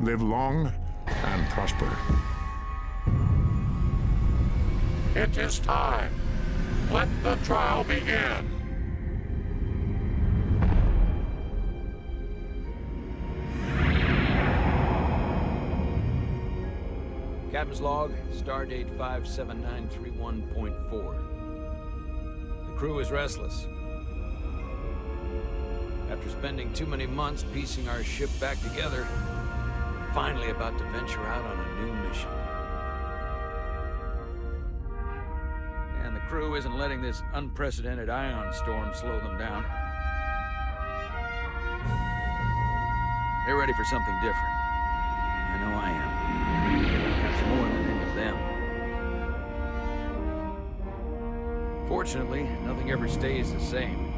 Live long and prosper. It is time. Let the trial begin. Captain's log, stardate 57931.4. The crew is restless. After spending too many months piecing our ship back together, we're finally about to venture out on a new mission. And the crew isn't letting this unprecedented ion storm slow them down. They're ready for something different. I know I am. Perhaps more than any of them. Fortunately, nothing ever stays the same.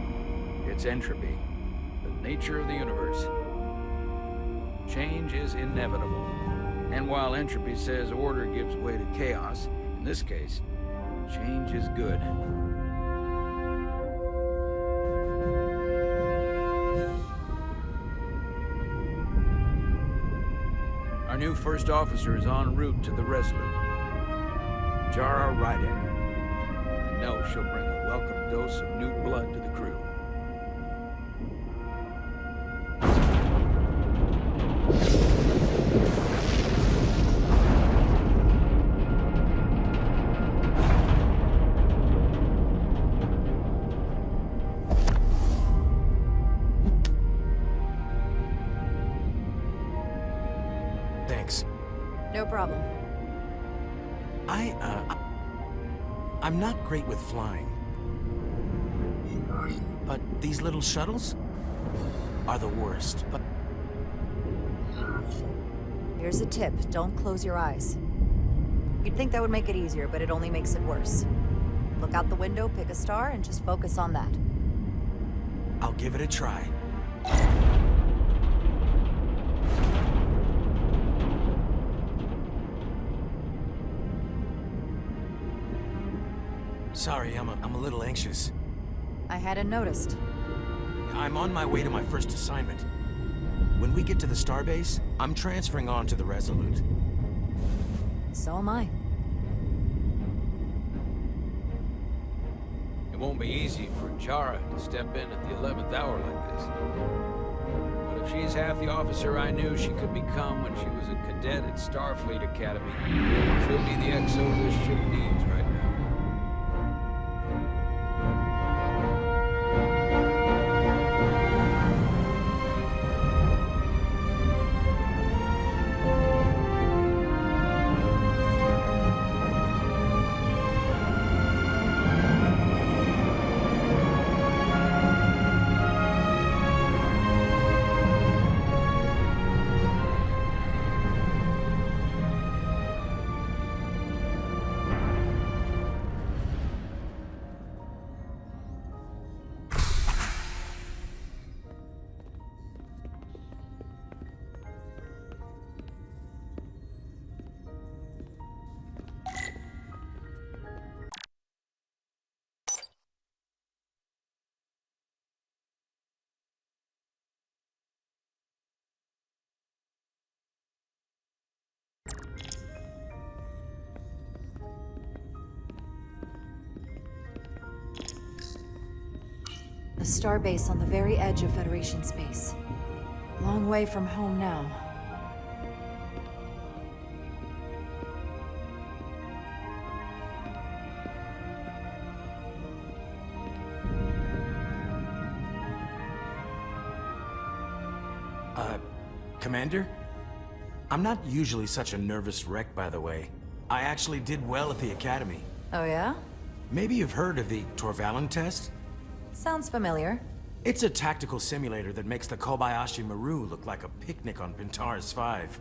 It's entropy, the nature of the universe. Change is inevitable. And while entropy says order gives way to chaos, in this case, change is good. Our new first officer is en route to the Resolute. Jara Rydek. I know she'll bring a welcome dose of new blood to the crew. Thanks. No problem. I'm not great with flying. But these little shuttles are the worst. Here's a tip. Don't close your eyes. You'd think that would make it easier, but it only makes it worse. Look out the window, pick a star, and just focus on that. I'll give it a try. Sorry, I'm a little anxious. I hadn't noticed. I'm on my way to my first assignment. When we get to the starbase, I'm transferring on to the Resolute. So am I. It won't be easy for Jara to step in at the 11th hour like this. But if she's half the officer I knew she could become when she was a cadet at Starfleet Academy, she'll be the XO this ship needs right now. A starbase on the very edge of Federation space. Long way from home now. Commander? I'm not usually such a nervous wreck, by the way. I actually did well at the Academy. Oh yeah? Maybe you've heard of the Torvalin test? Sounds familiar. It's a tactical simulator that makes the Kobayashi Maru look like a picnic on Pintaris 5.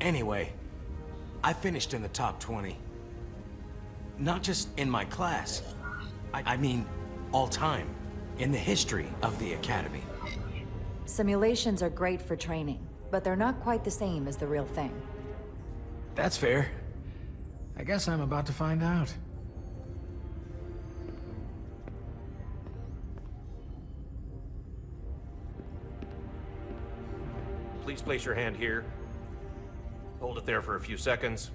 Anyway, I finished in the top 20. Not just in my class. I mean, all time. In the history of the Academy. Simulations are great for training, but they're not quite the same as the real thing. That's fair. I guess I'm about to find out. Please place your hand here. Hold it there for a few seconds.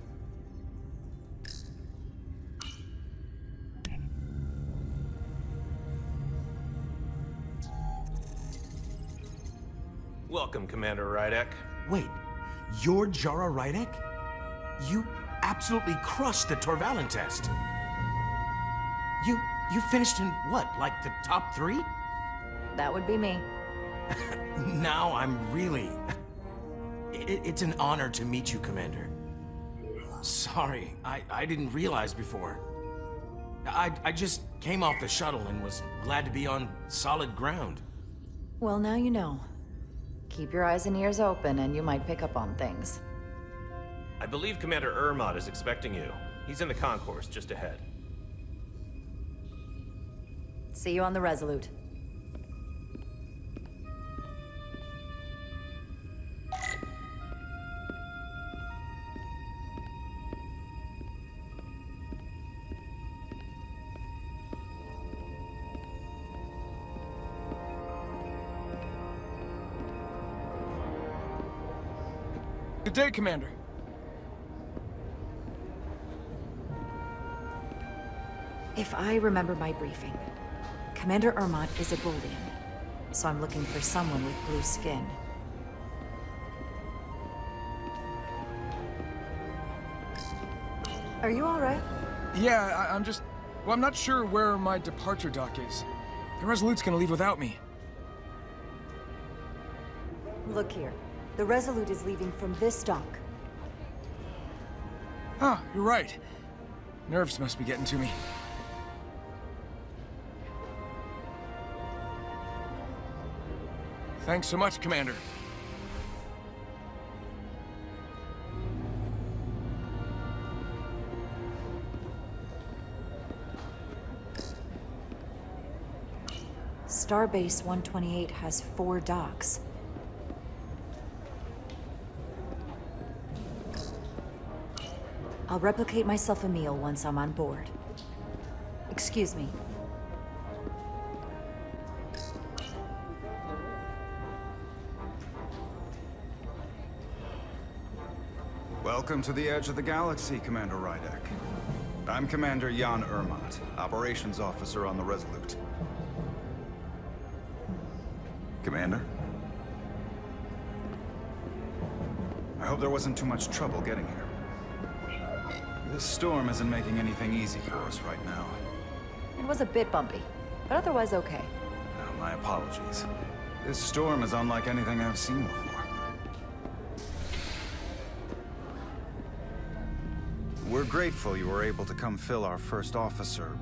Welcome, Commander Rydek. Wait, you're Jara Rydek? You absolutely crushed the Torvalin test. You finished in what, like the top 3? That would be me. Now I'm really... It's an honor to meet you, Commander. Sorry, I didn't realize before. I just came off the shuttle and was glad to be on solid ground. Well, now you know. Keep your eyes and ears open and you might pick up on things. I believe Commander Ermot is expecting you. He's in the concourse just ahead. See you on the Resolute. Good day, Commander. If I remember my briefing, Commander Ermot is a Goldian, so I'm looking for someone with blue skin. Are you all right? Yeah, I'm just... Well, I'm not sure where my departure dock is. The Resolute's gonna leave without me. Look here. The Resolute is leaving from this dock. Ah, you're right. Nerves must be getting to me. Thanks so much, Commander. Starbase 128 has 4 docks. I'll replicate myself a meal once I'm on board. Excuse me. Welcome to the edge of the galaxy, Commander Rydek. I'm Commander Jan Ermot, Operations Officer on the Resolute. Commander? I hope there wasn't too much trouble getting here. This storm isn't making anything easy for us right now. It was a bit bumpy, but otherwise okay. My apologies. This storm is unlike anything I've seen before. We're grateful you were able to come fill our first officer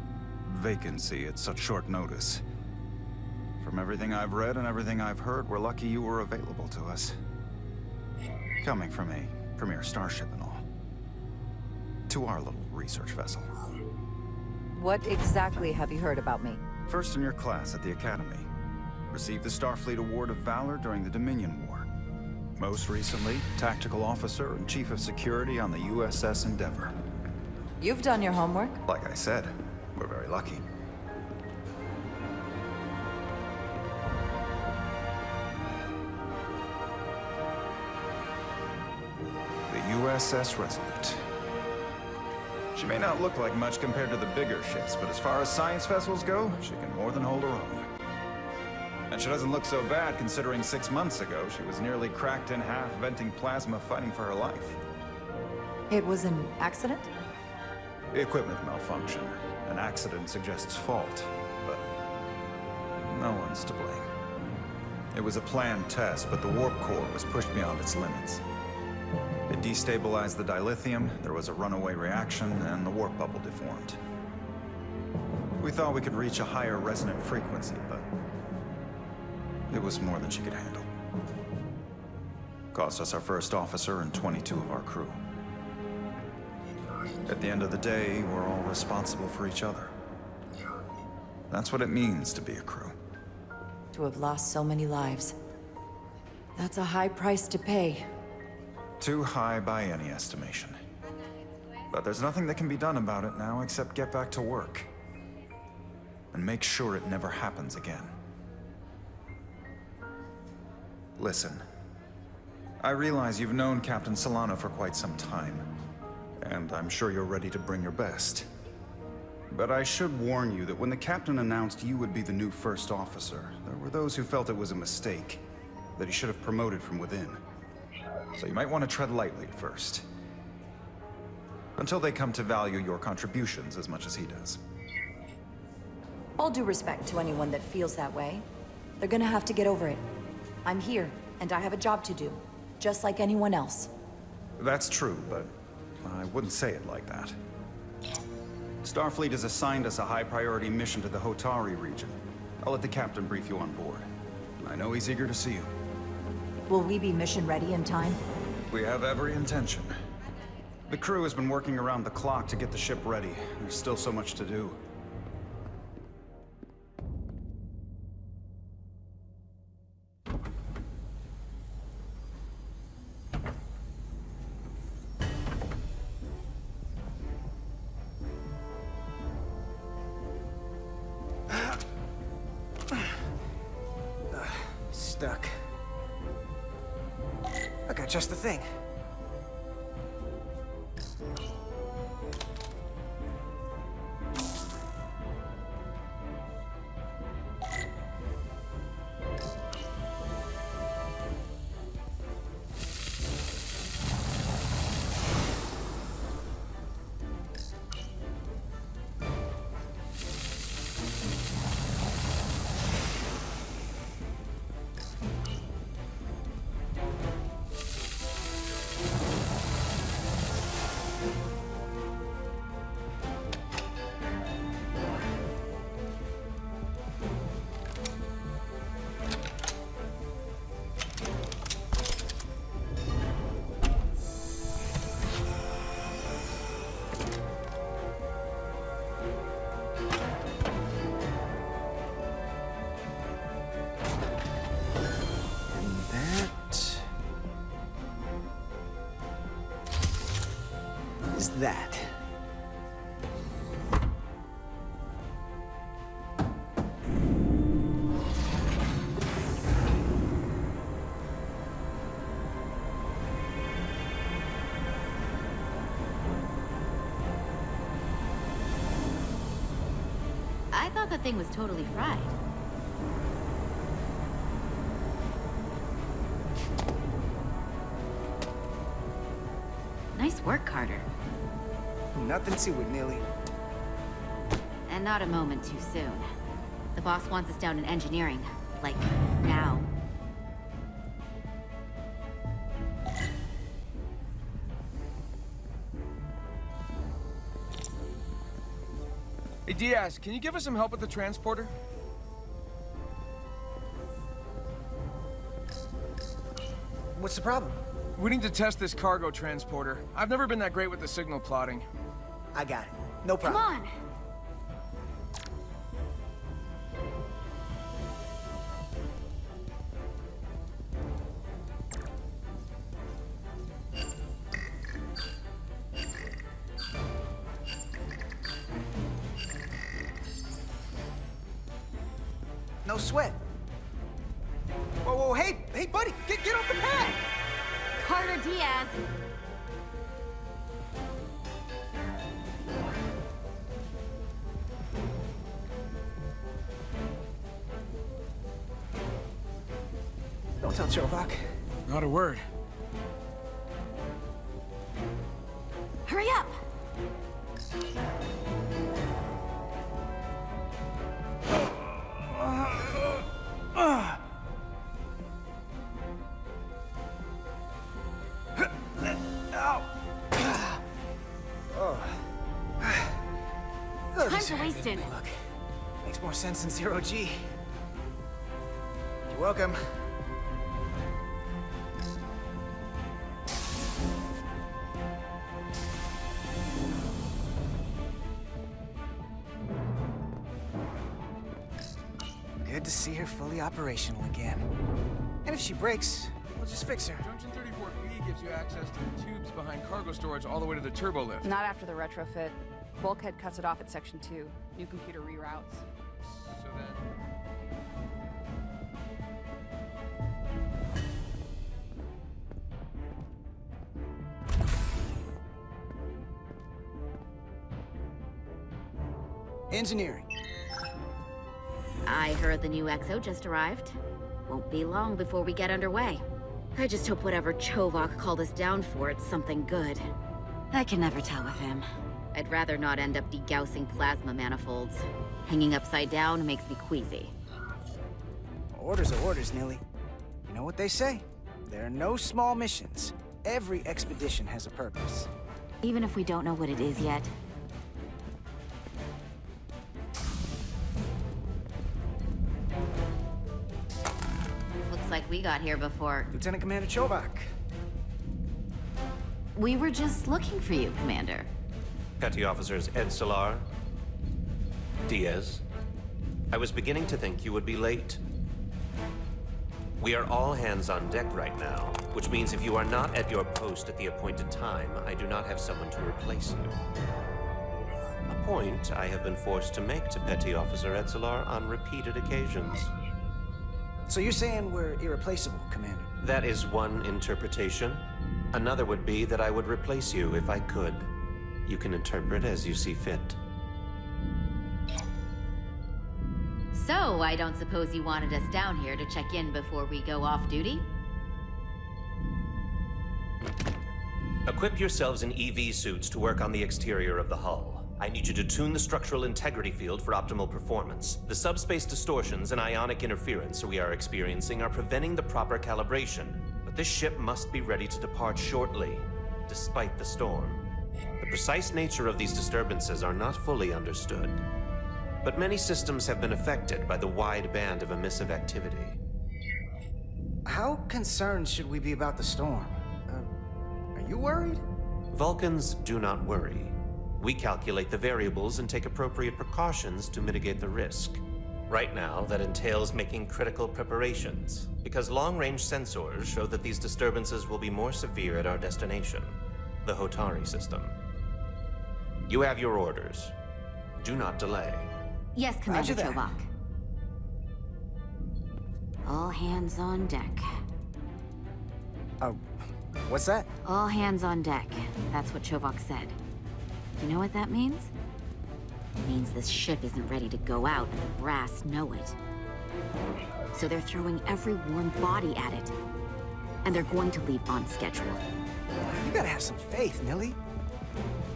vacancy at such short notice. From everything I've read and everything I've heard, we're lucky you were available to us. Coming from a premier starship and all. To our little research vessel. What exactly have you heard about me? First in your class at the Academy. Received the Starfleet Award of Valor during the Dominion War. Most recently, Tactical Officer and Chief of Security on the USS Endeavor. You've done your homework. Like I said, we're very lucky. The USS Resolute. She may not look like much compared to the bigger ships, but as far as science vessels go, she can more than hold her own. And she doesn't look so bad considering 6 months ago she was nearly cracked in half, venting plasma, fighting for her life. It was an accident? Equipment malfunction. An accident suggests fault, but no one's to blame. It was a planned test, but the warp core was pushed beyond its limits. It destabilized the dilithium, there was a runaway reaction, and the warp bubble deformed. We thought we could reach a higher resonant frequency, but it was more than she could handle. Cost us our first officer and 22 of our crew. At the end of the day, we're all responsible for each other. That's what it means to be a crew. To have lost so many lives. That's a high price to pay. Too high by any estimation. But there's nothing that can be done about it now except get back to work. And make sure it never happens again. Listen, I realize you've known Captain Solano for quite some time, and I'm sure you're ready to bring your best. But I should warn you that when the captain announced you would be the new first officer, there were those who felt it was a mistake, that he should have promoted from within. So you might want to tread lightly at first, until they come to value your contributions as much as he does. All due respect to anyone that feels that way. They're gonna have to get over it. I'm here, and I have a job to do, just like anyone else. That's true, but I wouldn't say it like that. Starfleet has assigned us a high-priority mission to the Hotari region. I'll let the captain brief you on board. I know he's eager to see you. Will we be mission ready in time? We have every intention. The crew has been working around the clock to get the ship ready. There's still so much to do. Stuck. I got just the thing. That. I thought the thing was totally fried. Nice work, Carter. Nothing to it, Millie. And not a moment too soon. The boss wants us down in engineering. Like, now. Hey, Diaz, can you give us some help with the transporter? What's the problem? We need to test this cargo transporter. I've never been that great with the signal plotting. I got it. No Come problem. on! No sweat. Whoa, whoa, hey, buddy, get off the pad! Carter Diaz! Don't tell Chovak. Not a word. Hurry up! Time's wasted. Look, makes more sense than zero G. You're welcome. Good to see her fully operational again. And if she breaks, we'll just fix her. Junction 34B gives you access to the tubes behind cargo storage all the way to the turbo lift. Not after the retrofit. Bulkhead cuts it off at Section 2. New computer reroutes. So then... Engineering. I heard the new XO just arrived. Won't be long before we get underway. I just hope whatever Chovok called us down for, it's something good. I can never tell with him. I'd rather not end up degaussing plasma manifolds. Hanging upside down makes me queasy. Orders are orders, Nilly. You know what they say? There are no small missions. Every expedition has a purpose. Even if we don't know what it is yet. Looks like we got here before. Lieutenant Commander Chovok. We were just looking for you, Commander. Petty Officers Edsolar, Diaz. I was beginning to think you would be late. We are all hands on deck right now, which means if you are not at your post at the appointed time, I do not have someone to replace you. A point I have been forced to make to Petty Officer Edsolar on repeated occasions. So you're saying we're irreplaceable, Commander? That is one interpretation. Another would be that I would replace you if I could. You can interpret as you see fit. So, I don't suppose you wanted us down here to check in before we go off duty? Equip yourselves in EV suits to work on the exterior of the hull. I need you to tune the structural integrity field for optimal performance. The subspace distortions and ionic interference we are experiencing are preventing the proper calibration. But this ship must be ready to depart shortly, despite the storm. The precise nature of these disturbances are not fully understood. But many systems have been affected by the wide band of emissive activity. How concerned should we be about the storm? Are you worried? Vulcans do not worry. We calculate the variables and take appropriate precautions to mitigate the risk. Right now, that entails making critical preparations, because long-range sensors show that these disturbances will be more severe at our destination, the Hotari system. You have your orders. Do not delay. Yes, Commander Roger that. Chovok. All hands on deck. What's that? All hands on deck. That's what Chovok said. You know what that means? It means this ship isn't ready to go out, and the brass know it. So they're throwing every warm body at it. And they're going to leave on schedule. You gotta have some faith, Nilly.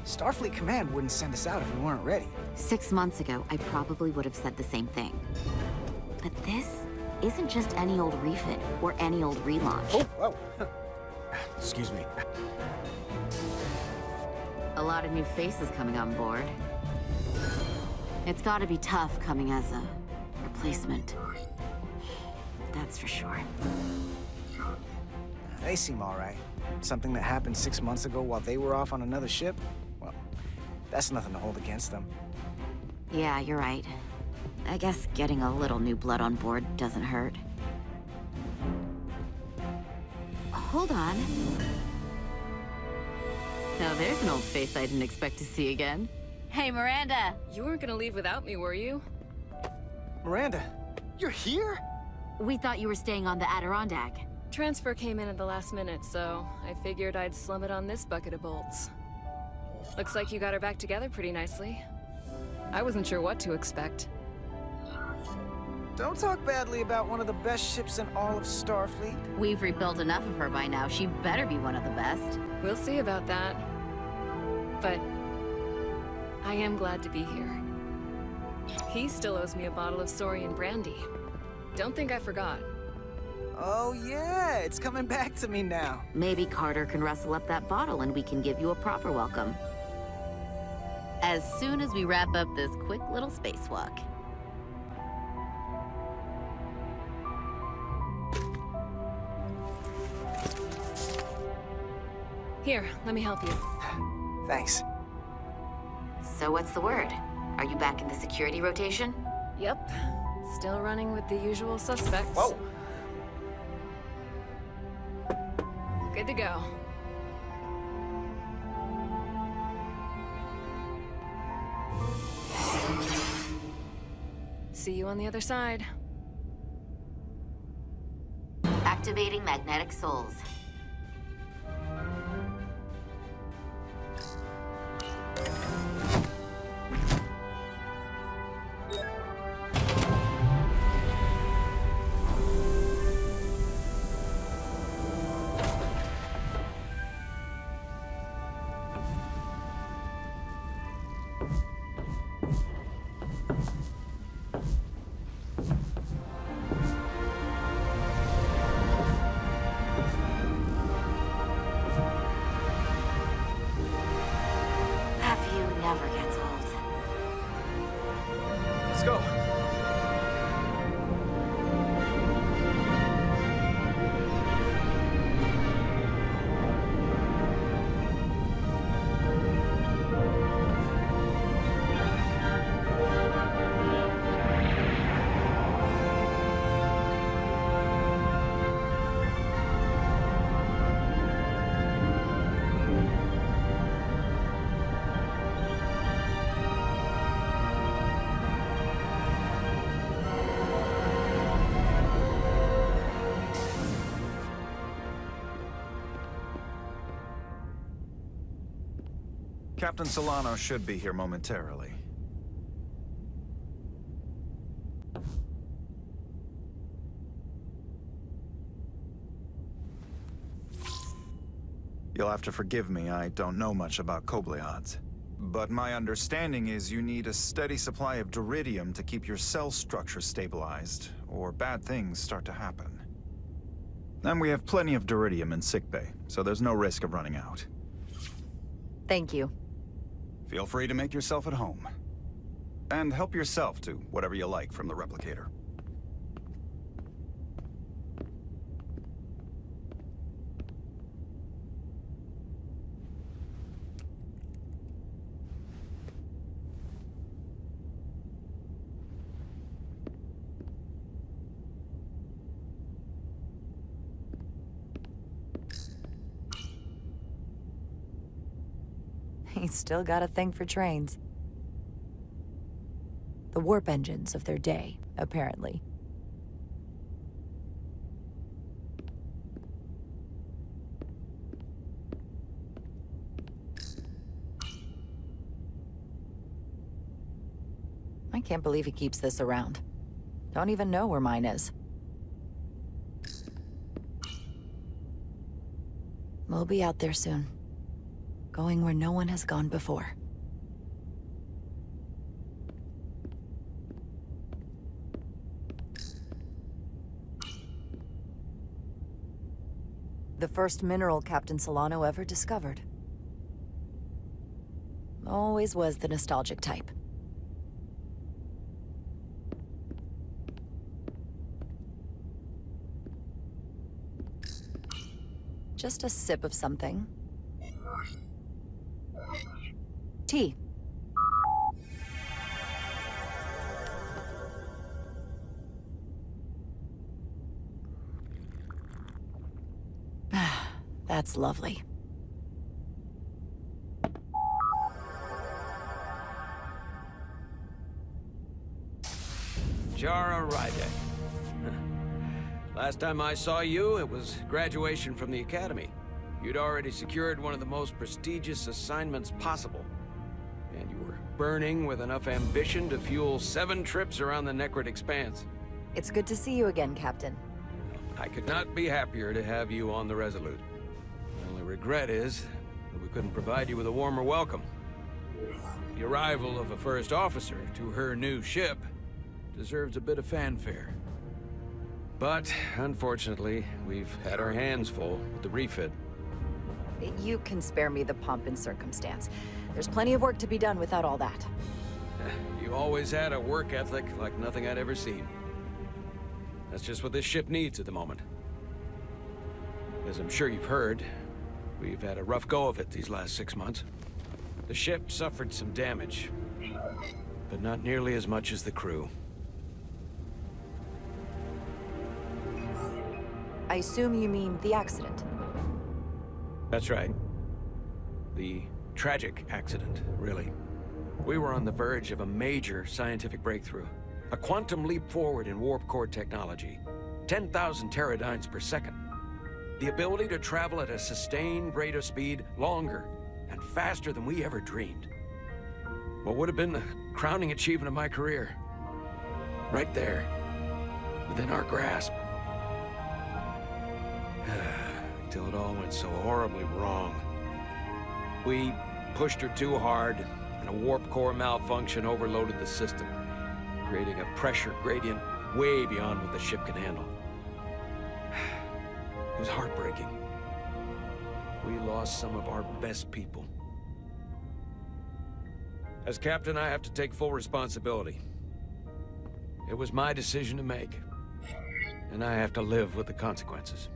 Starfleet Command wouldn't send us out if we weren't ready. 6 months ago, I probably would have said the same thing. But this isn't just any old refit or any old relaunch. Oh, whoa. Excuse me. A lot of new faces coming on board. It's gotta be tough coming as a replacement. That's for sure. They seem all right. Something that happened 6 months ago while they were off on another ship? Well, that's nothing to hold against them. Yeah, you're right. I guess getting a little new blood on board doesn't hurt. Hold on. Now there's an old face I didn't expect to see again. Hey, Miranda! You weren't gonna leave without me, were you? Miranda, you're here? We thought you were staying on the Adirondack. Transfer came in at the last minute, so I figured I'd slum it on this bucket of bolts. Looks like you got her back together pretty nicely. I wasn't sure what to expect. Don't talk badly about one of the best ships in all of Starfleet. We've rebuilt enough of her by now. She better be one of the best. We'll see about that. But I am glad to be here. He still owes me a bottle of Saurian brandy. Don't think I forgot. Oh yeah, it's coming back to me now. Maybe Carter can rustle up that bottle and we can give you a proper welcome. As soon as we wrap up this quick little spacewalk. Here, let me help you. Thanks. So what's the word? Are you back in the security rotation? Yep. Still running with the usual suspects. Whoa! Good to go. See you on the other side. Activating magnetic souls. go. Captain Solano should be here momentarily. You'll have to forgive me, I don't know much about Kobleods. But my understanding is you need a steady supply of duridium to keep your cell structure stabilized, or bad things start to happen. And we have plenty of duridium in sickbay, so there's no risk of running out. Thank you. Feel free to make yourself at home. And help yourself to whatever you like from the replicator. He's still got a thing for trains. The warp engines of their day, apparently. I can't believe he keeps this around. Don't even know where mine is. We'll be out there soon. Going where no one has gone before. The first mineral Captain Solano ever discovered. Always was the nostalgic type. Just a sip of something. Tea. That's lovely. Jara Rydek. Last time I saw you, it was graduation from the Academy. You'd already secured one of the most prestigious assignments possible. And you were burning with enough ambition to fuel 7 trips around the Necrid Expanse. It's good to see you again, Captain. I could not be happier to have you on the Resolute. My only regret is that we couldn't provide you with a warmer welcome. The arrival of a first officer to her new ship deserves a bit of fanfare. But, unfortunately, we've had our hands full with the refit. You can spare me the pomp and circumstance. There's plenty of work to be done without all that. You always had a work ethic like nothing I'd ever seen. That's just what this ship needs at the moment. As I'm sure you've heard, we've had a rough go of it these last 6 months. The ship suffered some damage, but not nearly as much as the crew. I assume you mean the accident. That's right. The tragic accident, really. We were on the verge of a major scientific breakthrough. A quantum leap forward in warp core technology. 10,000 teradynes per second. The ability to travel at a sustained rate of speed longer and faster than we ever dreamed. What would have been the crowning achievement of my career. Right there, within our grasp. Until it all went so horribly wrong. We pushed her too hard, and a warp core malfunction overloaded the system, creating a pressure gradient way beyond what the ship can handle. It was heartbreaking. We lost some of our best people. As captain, I have to take full responsibility. It was my decision to make. And I have to live with the consequences.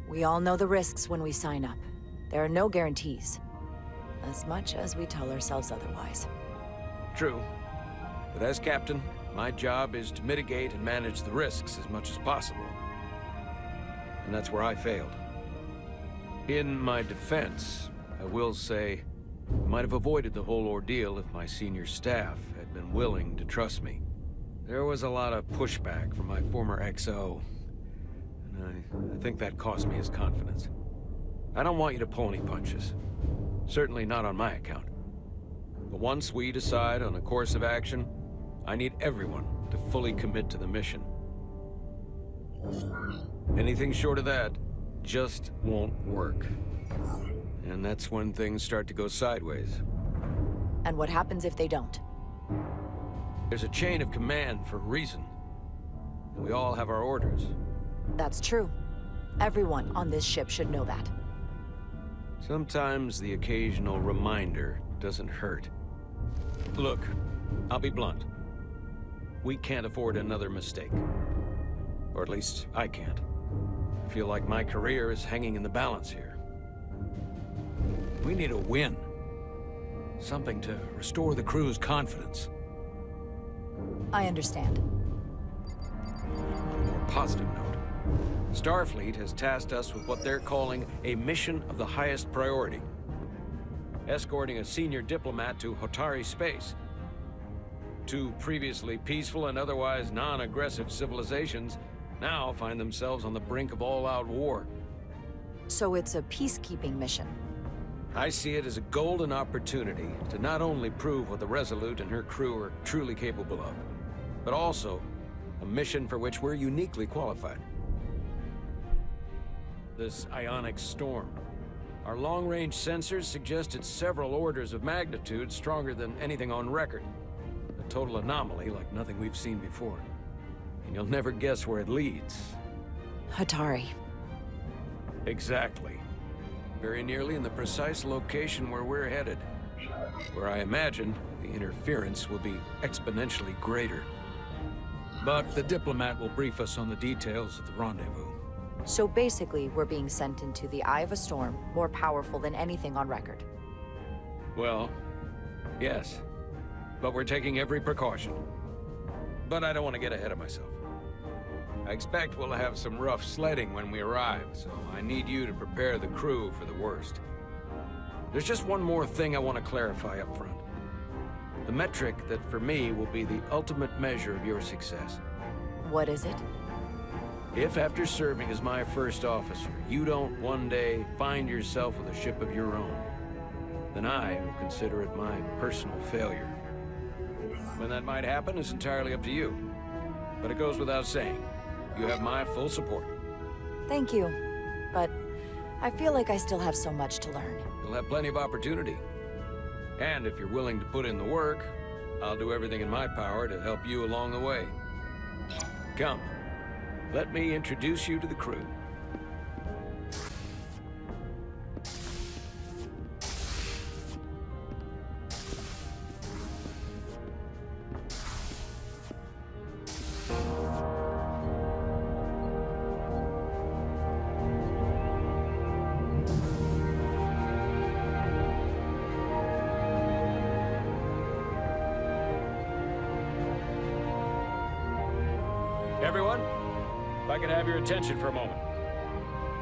We all know the risks when we sign up. There are no guarantees. As much as we tell ourselves otherwise. True. But as captain, my job is to mitigate and manage the risks as much as possible. And that's where I failed. In my defense, I will say, I might have avoided the whole ordeal if my senior staff had been willing to trust me. There was a lot of pushback from my former XO, and I think that cost me his confidence. I don't want you to pull any punches. Certainly not on my account. But once we decide on a course of action, I need everyone to fully commit to the mission. Anything short of that just won't work. And that's when things start to go sideways. And what happens if they don't? There's a chain of command for a reason. And we all have our orders. That's true. Everyone on this ship should know that. Sometimes the occasional reminder doesn't hurt. Look, I'll be blunt. We can't afford another mistake. Or at least, I can't. I feel like my career is hanging in the balance here. We need a win. Something to restore the crew's confidence. I understand. On a more positive note, Starfleet has tasked us with what they're calling a mission of the highest priority. Escorting a senior diplomat to Hotari space. Two previously peaceful and otherwise non-aggressive civilizations now find themselves on the brink of all-out war. So it's a peacekeeping mission. I see it as a golden opportunity to not only prove what the Resolute and her crew are truly capable of, but also a mission for which we're uniquely qualified. This ionic storm. Our long-range sensors suggest it's several orders of magnitude stronger than anything on record. A total anomaly like nothing we've seen before. And you'll never guess where it leads. Hotari. Exactly. Very nearly in the precise location where we're headed. Where I imagine the interference will be exponentially greater. But the diplomat will brief us on the details of the rendezvous. So basically, we're being sent into the eye of a storm, more powerful than anything on record. Well, yes. But we're taking every precaution. But I don't want to get ahead of myself. I expect we'll have some rough sledding when we arrive, so I need you to prepare the crew for the worst. There's just one more thing I want to clarify up front. The metric that for me will be the ultimate measure of your success. What is it? If after serving as my first officer, you don't one day find yourself with a ship of your own, then I will consider it my personal failure. When that might happen is entirely up to you. But it goes without saying, you have my full support. Thank you. But I feel like I still have so much to learn. You'll have plenty of opportunity. And if you're willing to put in the work, I'll do everything in my power to help you along the way. Come, let me introduce you to the crew. Everyone, if I could have your attention for a moment.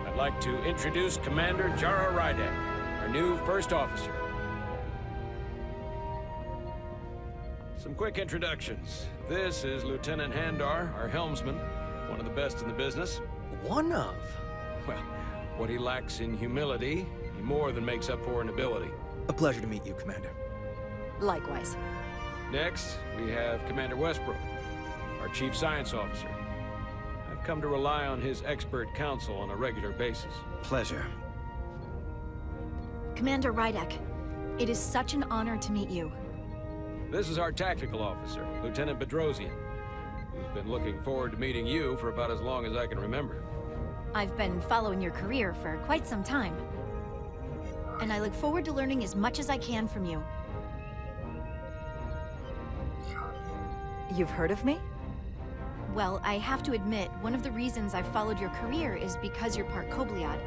I'd like to introduce Commander Jara Rydek, our new first officer. Some quick introductions. This is Lieutenant Handar, our helmsman, one of the best in the business. One of? Well, what he lacks in humility, he more than makes up for in ability. A pleasure to meet you, Commander. Likewise. Next, we have Commander Westbrook, our Chief Science Officer. I've come to rely on his expert counsel on a regular basis. Pleasure. Commander Rydek, it is such an honor to meet you. This is our Tactical Officer, Lieutenant Bedrosian, who's been looking forward to meeting you for about as long as I can remember. I've been following your career for quite some time. And I look forward to learning as much as I can from you. You've heard of me? Well, I have to admit, one of the reasons I've followed your career is because you're part Kobliad,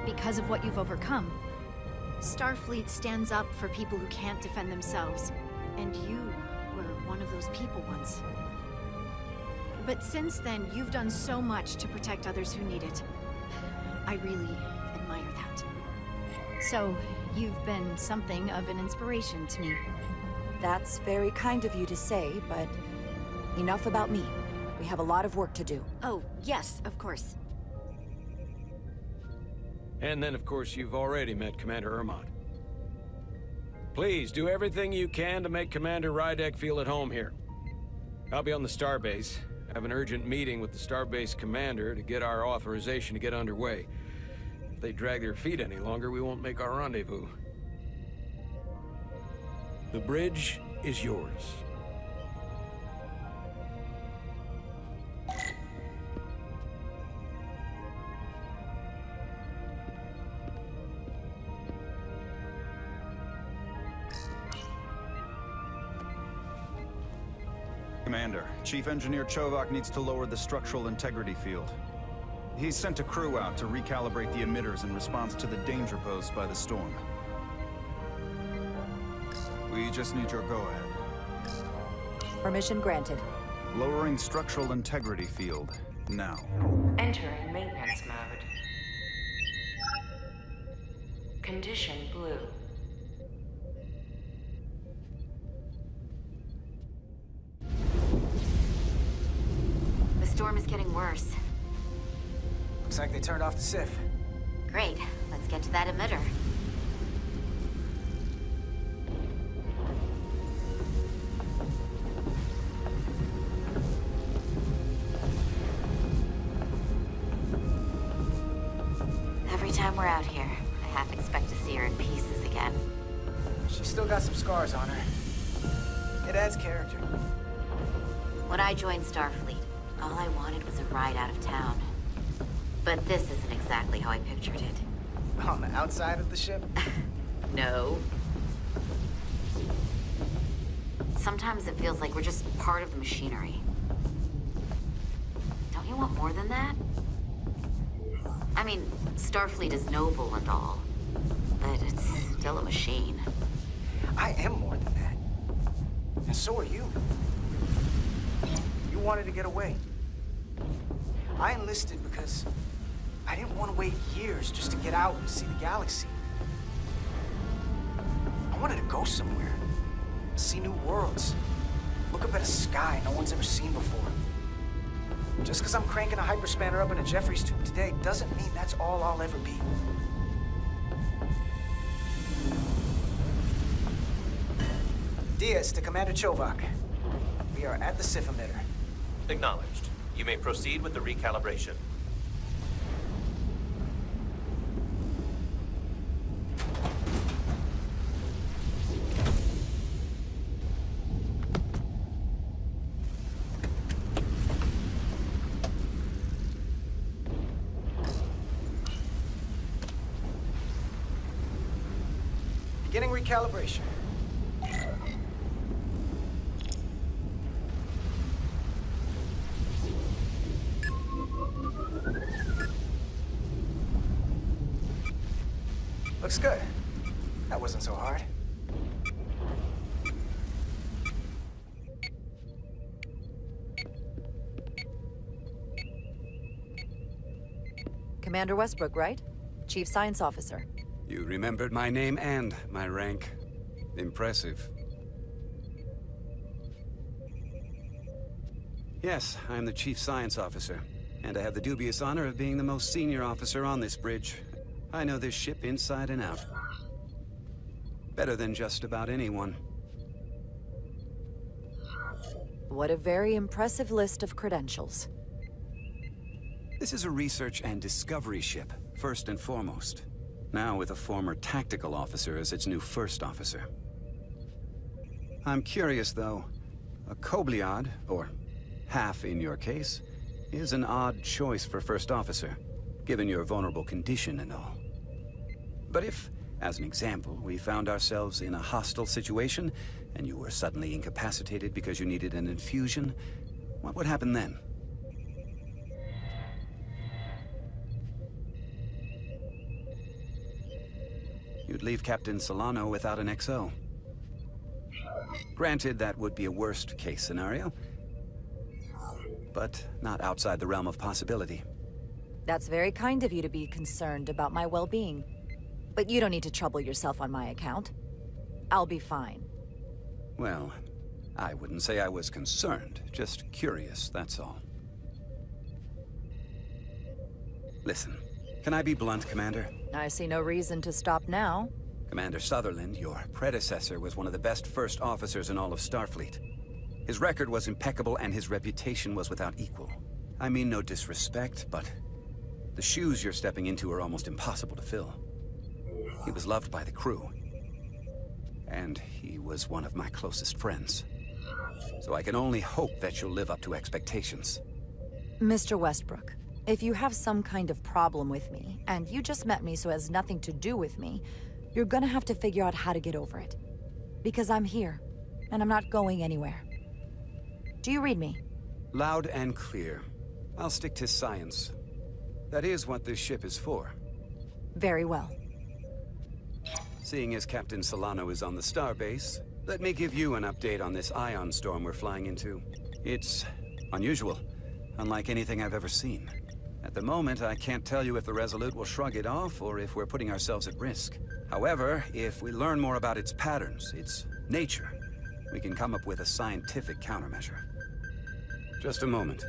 because of what you've overcome. Starfleet stands up for people who can't defend themselves, and you were one of those people once. But since then, you've done so much to protect others who need it. I really admire that. So, you've been something of an inspiration to me. That's very kind of you to say, but enough about me. We have a lot of work to do. Oh, yes, of course. And then, of course, you've already met Commander Ermont. Please, do everything you can to make Commander Rydek feel at home here. I'll be on the starbase. I have an urgent meeting with the starbase commander to get our authorization to get underway. If they drag their feet any longer, we won't make our rendezvous. The bridge is yours. Commander, Chief Engineer Chovak needs to lower the structural integrity field. He's sent a crew out to recalibrate the emitters in response to the danger posed by the storm. We just need your go-ahead. Permission granted. Lowering structural integrity field, now. Entering maintenance mode. Condition blue. The storm is getting worse. Looks like they turned off the SIF. Great. Let's get to that emitter. Every time we're out here, I half expect to see her in pieces again. She's still got some scars on her. It adds character. When I joined Starfleet, all I wanted was a ride out of town. But this isn't exactly how I pictured it. On the outside of the ship? No. Sometimes it feels like we're just part of the machinery. Don't you want more than that? I mean, Starfleet is noble and all, but it's still a machine. I am more than that. And so are you. You wanted to get away. I enlisted because I didn't want to wait years just to get out and see the galaxy. I wanted to go somewhere, see new worlds, look up at a sky no one's ever seen before. Just because I'm cranking a hyperspanner up in a Jeffries tube today doesn't mean that's all I'll ever be. Diaz to Commander Chovak. We are at the SIF emitter. Acknowledged. You may proceed with the recalibration. Beginning recalibration. Looks good. That wasn't so hard. Commander Westbrook, right? Chief Science Officer. You remembered my name and my rank. Impressive. Yes, I'm the Chief Science Officer, and I have the dubious honor of being the most senior officer on this bridge. I know this ship inside and out. Better than just about anyone. What a very impressive list of credentials. This is a research and discovery ship, first and foremost. Now with a former tactical officer as its new first officer. I'm curious, though. A Kobliad, or half in your case, is an odd choice for first officer, given your vulnerable condition and all. But if As an example, we found ourselves in a hostile situation, and you were suddenly incapacitated because you needed an infusion. What would happen then? You'd leave Captain Solano without an XO. Granted, that would be a worst-case scenario, but not outside the realm of possibility. That's very kind of you to be concerned about my well-being. But you don't need to trouble yourself on my account. I'll be fine. Well, I wouldn't say I was concerned, just curious, that's all. Listen, can I be blunt, Commander? I see no reason to stop now. Commander Sutherland, your predecessor, was one of the best first officers in all of Starfleet. His record was impeccable and his reputation was without equal. I mean no disrespect, but the shoes you're stepping into are almost impossible to fill. He was loved by the crew, and he was one of my closest friends. So I can only hope that you'll live up to expectations. Mr. Westbrook, if you have some kind of problem with me, and you just met me so it has nothing to do with me, you're gonna have to figure out how to get over it. Because I'm here, and I'm not going anywhere. Do you read me? Loud and clear. I'll stick to science. That is what this ship is for. Very well. Seeing as Captain Solano is on the starbase, let me give you an update on this ion storm we're flying into. It's unusual, unlike anything I've ever seen. At the moment, I can't tell you if the Resolute will shrug it off or if we're putting ourselves at risk. However, if we learn more about its patterns, its nature, we can come up with a scientific countermeasure. Just a moment.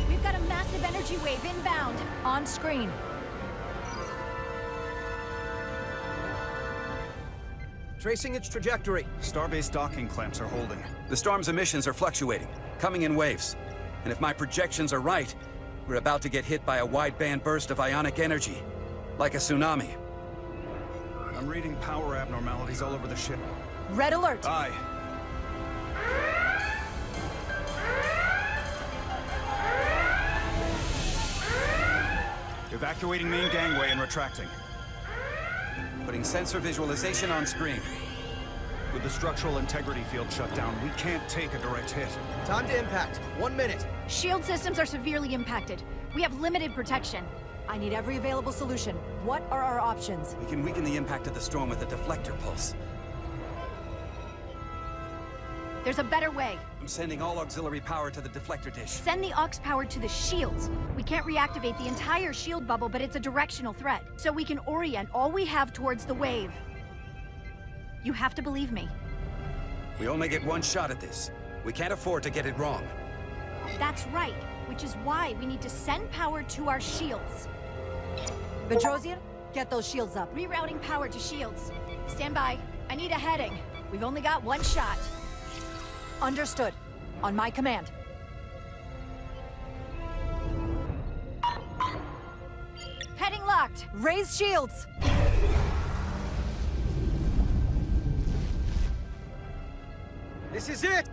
We've got a massive energy wave inbound. On screen. Tracing its trajectory. Starbase docking clamps are holding. The storm's emissions are fluctuating, coming in waves. And if my projections are right, we're about to get hit by a wideband burst of ionic energy. Like a tsunami. I'm reading power abnormalities all over the ship. Red alert! Aye. Evacuating main gangway and retracting. Putting sensor visualization on screen. With the structural integrity field shut down, we can't take a direct hit. Time to impact. 1 minute. Shield systems are severely impacted. We have limited protection. I need every available solution. What are our options? We can weaken the impact of the storm with a deflector pulse. There's a better way. I'm sending all auxiliary power to the deflector dish. Send the aux power to the shields. We can't reactivate the entire shield bubble, but it's a directional threat. So we can orient all we have towards the wave. You have to believe me. We only get one shot at this. We can't afford to get it wrong. That's right, which is why we need to send power to our shields. Bedrosian, get those shields up. Rerouting power to shields. Stand by. I need a heading. We've only got one shot. Understood. On my command. Heading locked. Raise shields! This is it!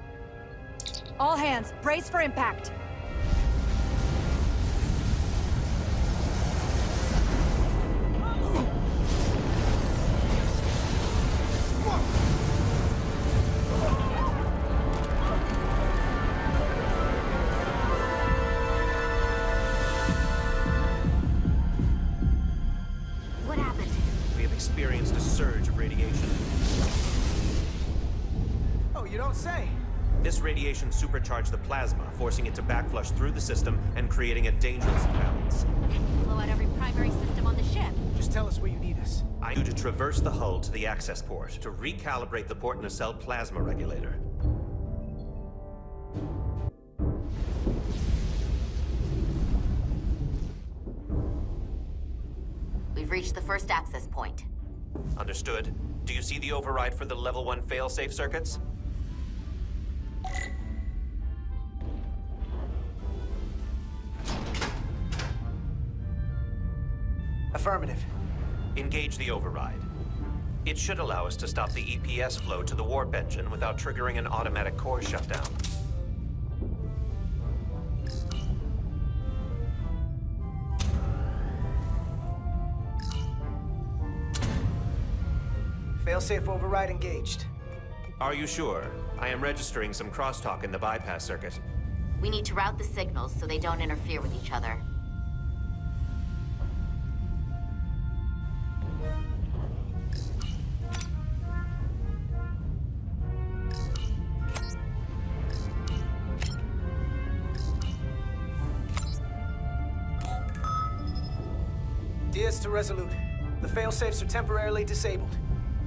All hands, brace for impact. What happened? We have experienced a surge of radiation. Oh, you don't say. This radiation supercharged the plasma, forcing it to backflush through the system and creating a dangerous imbalance. Blow out every primary system on the ship. Just tell us where you need us. I need to traverse the hull to the access port to recalibrate the port nacelle plasma regulator. We've reached the first access point. Understood. Do you see the override for the level 1 failsafe circuits? Affirmative. Engage the override. It should allow us to stop the EPS flow to the warp engine without triggering an automatic core shutdown. Failsafe override engaged. Are you sure? I am registering some crosstalk in the bypass circuit. We need to route the signals so they don't interfere with each other. Diaz to Resolute. The failsafes are temporarily disabled.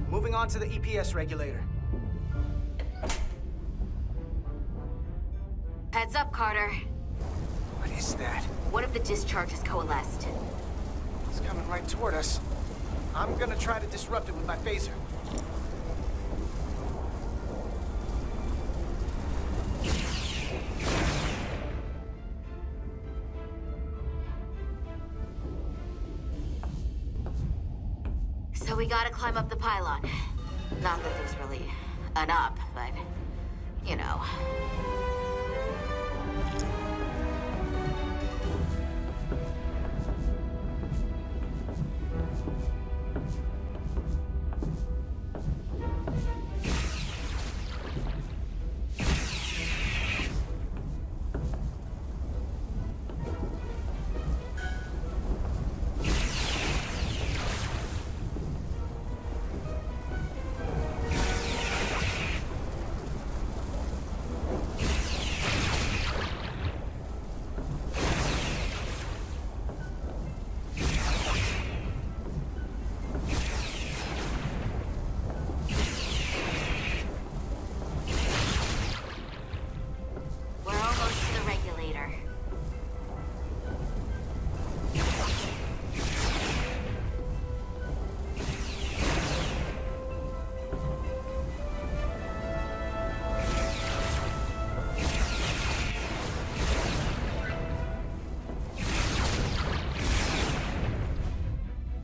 Moving on to the EPS regulator. Heads up, Carter. What is that? One of the discharges coalesced. It's coming right toward us. I'm gonna try to disrupt it with my phaser. So we gotta climb up the pylon. Not that there's really an up, but, you know.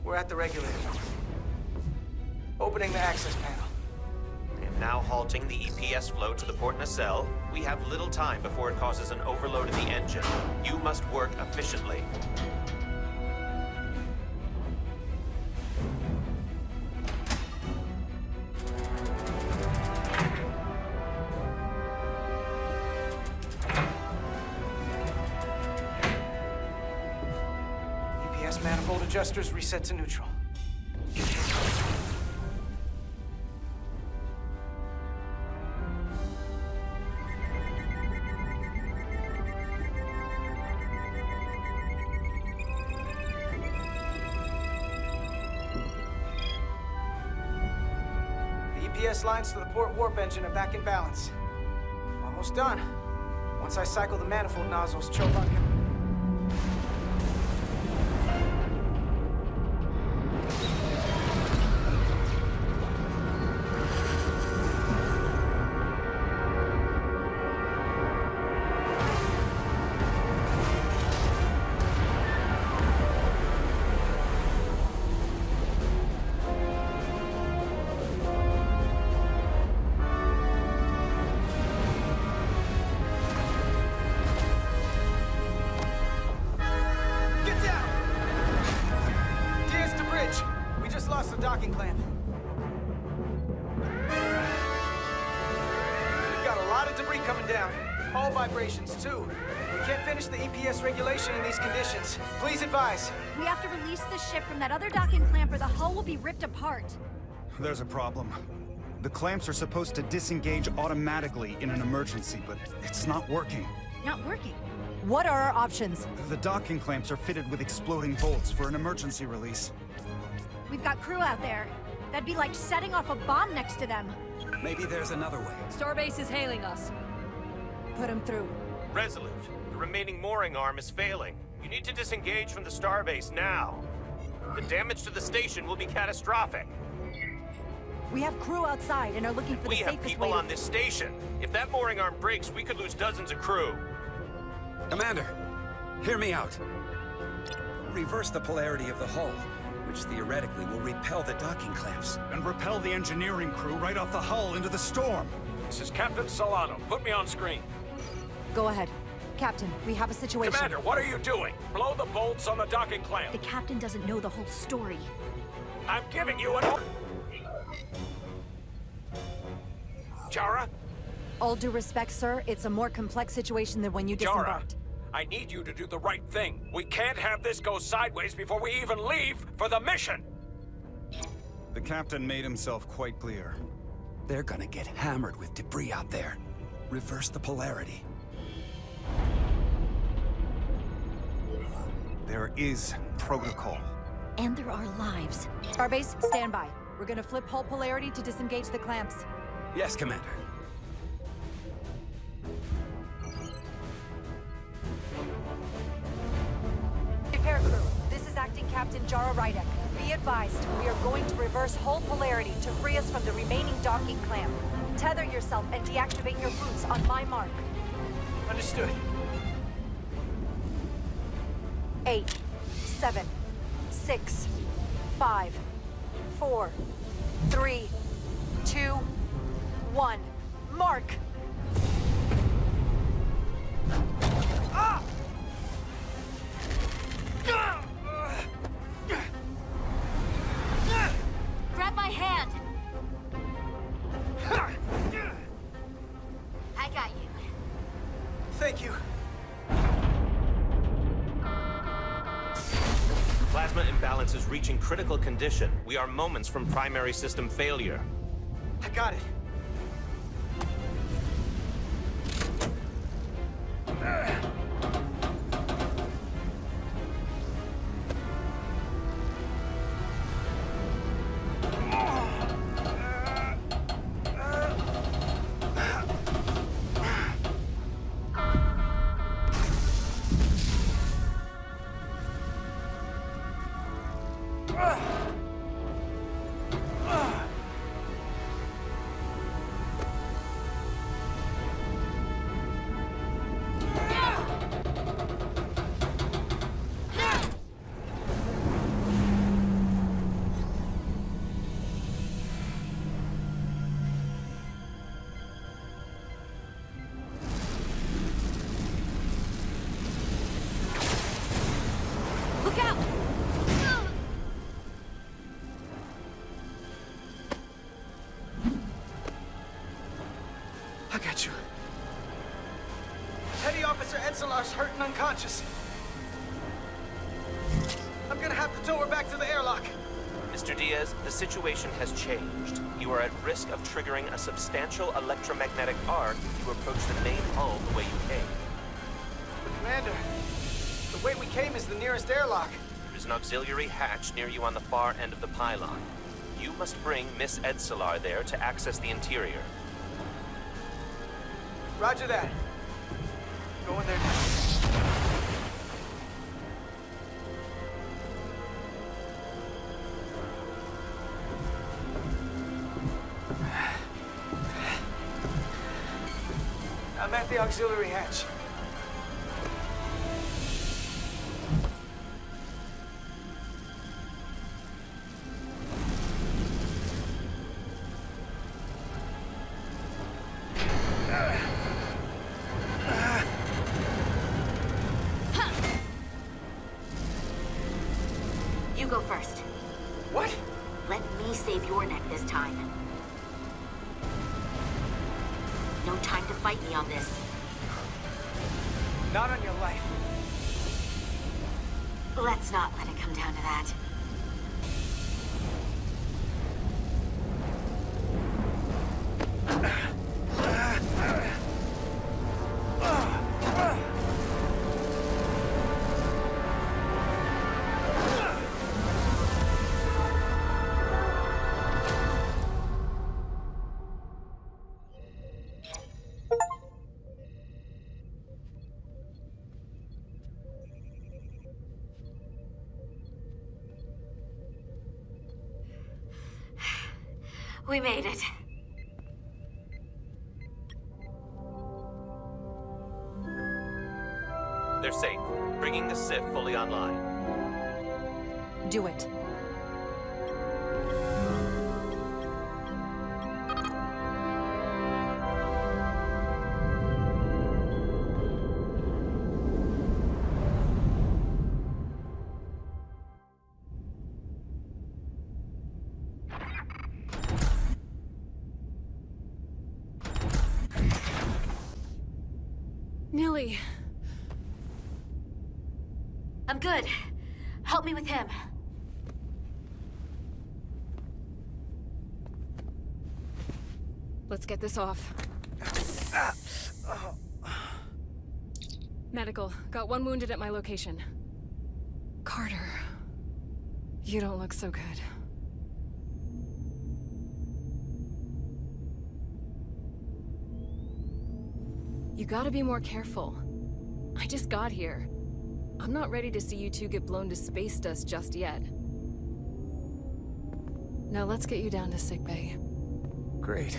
We're at the regulator. Opening the access panel. I am now halting the EPS flow to the port nacelle. We have little time before it causes an overload in the engine. You must work efficiently. EPS manifold adjusters reset to neutral. EPS lines to the port warp engine are back in balance. Almost done. Once I cycle the manifold nozzles, Chovok can... lost the docking clamp. We've got a lot of debris coming down. Hull vibrations, too. We can't finish the EPS regulation in these conditions. Please advise. We have to release the ship from that other docking clamp or the hull will be ripped apart. There's a problem. The clamps are supposed to disengage automatically in an emergency, but it's not working. Not working? What are our options? The docking clamps are fitted with exploding bolts for an emergency release. We've got crew out there. That'd be like setting off a bomb next to them. Maybe there's another way. Starbase is hailing us. Put him through. Resolute, the remaining mooring arm is failing. You need to disengage from the starbase now. The damage to the station will be catastrophic. We have crew outside and are looking for the safest way. We have people on this station. If that mooring arm breaks, we could lose dozens of crew. Commander, hear me out. Reverse the polarity of the hull. which theoretically will repel the docking clamps. And repel the engineering crew right off the hull into the storm. This is Captain Solano. Put me on screen. Go ahead. Captain, we have a situation. Commander, what are you doing? Blow the bolts on the docking clamp. The captain doesn't know the whole story. I'm giving you an... Jara? All due respect, sir, it's a more complex situation than when you Jara, disembarked. I need you to do the right thing. We can't have this go sideways before we even leave for the mission. The captain made himself quite clear. They're gonna get hammered with debris out there. Reverse the polarity. There is protocol. And there are lives. Starbase, stand by. We're gonna flip hull polarity to disengage the clamps. Yes, Commander. Repair crew, this is Acting Captain Jara Rydek. Be advised, we are going to reverse hull polarity to free us from the remaining docking clamp. Tether yourself and deactivate your boots on my mark. Understood. 8, 7, 6, 5, 4, 3, 2, 1. Mark! Ah! Grab my hand! I got you. Thank you. Plasma imbalance is reaching critical condition. We are moments from primary system failure. I got it. Look out! I got you. Petty Officer Edselar's hurt and unconscious. I'm gonna have to tow her back to the airlock. Mr. Diaz, the situation has changed. You are at risk of triggering a substantial electromagnetic arc if you approach the main hull the way you came. But Commander, the way we came is the nearest airlock. There is an auxiliary hatch near you on the far end of the pylon. You must bring Miss Edselar there to access the interior. Roger that. Going there now. I'm at the auxiliary hatch. You go first. What? Let me save your neck this time. No time to fight me on this. Not on your life. Let's not let it come down to that. We made it. They're safe, bringing the SIF fully online. Do it. Nilly. I'm good. Help me with him. Let's get this off. Medical. Got one wounded at my location. Carter. You don't look so good. You gotta be more careful. I just got here. I'm not ready to see you two get blown to space dust just yet. Now let's get you down to sickbay. Great.